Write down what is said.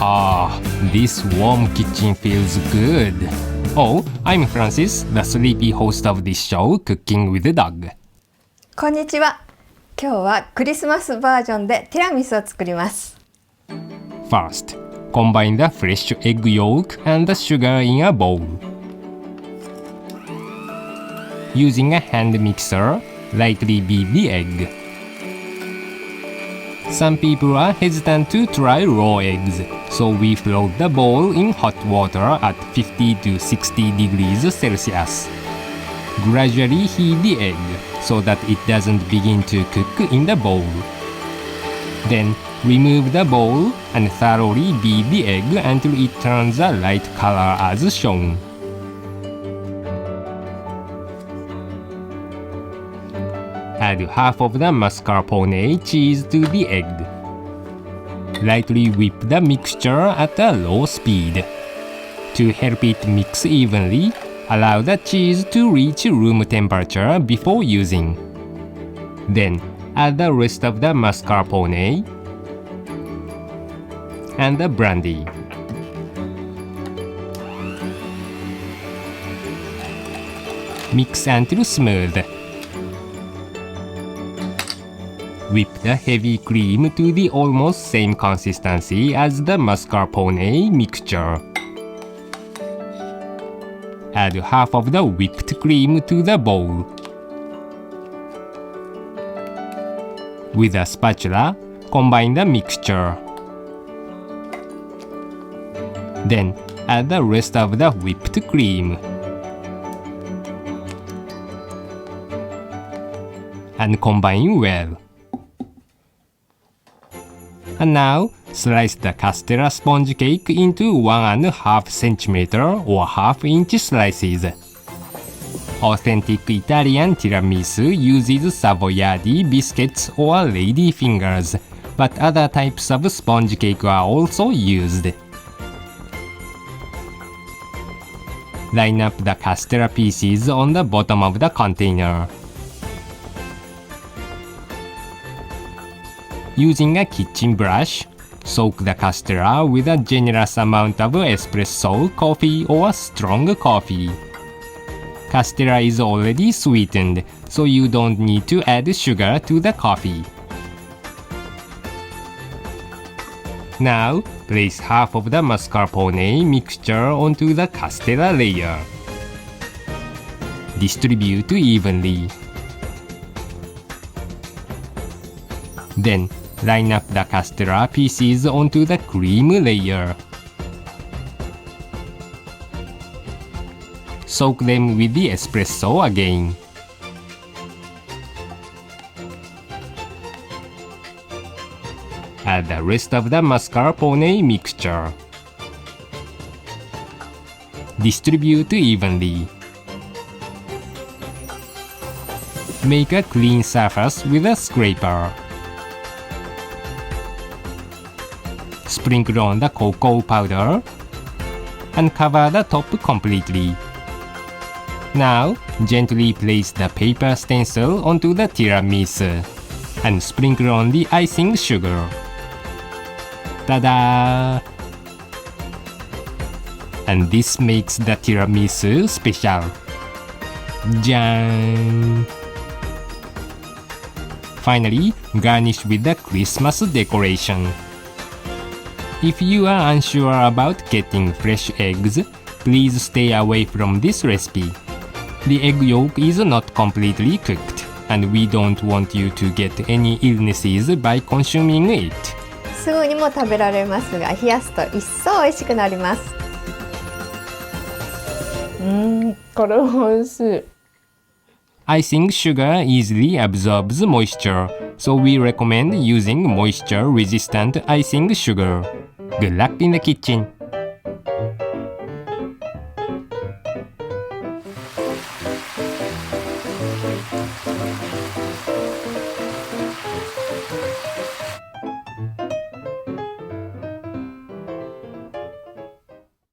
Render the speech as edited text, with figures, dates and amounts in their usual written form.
This warm kitchen feels good. Oh, I'm Francis, the sleepy host of this show, Cooking with the Dog. こんにちは。今日はクリスマスバージョンでティラミスを作ります。First, combine the fresh egg yolk and the sugar in a bowl. Using a hand mixer, lightly beat the egg. Some people are hesitant to try raw eggs, so we float the bowl in hot water at 50 to 60 degrees Celsius. Gradually heat the egg so that it doesn't begin to cook in the bowl. Then remove the bowl and thoroughly beat the egg until it turns a light color as shown. Add half of the mascarpone cheese to the egg. Lightly whip the mixture at a low speed. To help it mix evenly, allow the cheese to reach room temperature before using. Then, add the rest of the mascarpone and the brandy. Mix until smooth. Whip the heavy cream to the almost same consistency as the mascarpone mixture. Add half of the whipped cream to the bowl. With a spatula, combine the mixture. Then, add the rest of the whipped cream. And combine well. And now, slice the Castella sponge cake into 1.5 cm or half-inch slices. Authentic Italian tiramisu uses Savoiardi biscuits or lady fingers, but other types of sponge cake are also used. Line up the Castella pieces on the bottom of the container. Using a kitchen brush, soak the castella with a generous amount of espresso coffee or strong coffee. Castella is already sweetened, so you don't need to add sugar to the coffee. Now, place half of the mascarpone mixture onto the castella layer. Distribute evenly. Then, line up the castella pieces onto the cream layer. Soak them with the espresso again. Add the rest of the mascarpone mixture. Distribute evenly. Make a clean surface with a scraper. Sprinkle on the cocoa powder and cover the top completely. Now, gently place the paper stencil onto the tiramisu and sprinkle on the icing sugar. Ta-da! And this makes the tiramisu special. Jan! Finally, garnish with the Christmas decoration. If you are unsure about getting fresh eggs, please stay away from this recipe. The egg yolk is not completely cooked, and we don't want you to get any illnesses by consuming it. すぐにも食べられますが、冷やすと一層美味しくなります。これ美味しい。Icing sugar easily absorbs moisture, so we recommend using moisture-resistant icing sugar. Good luck in the kitchen!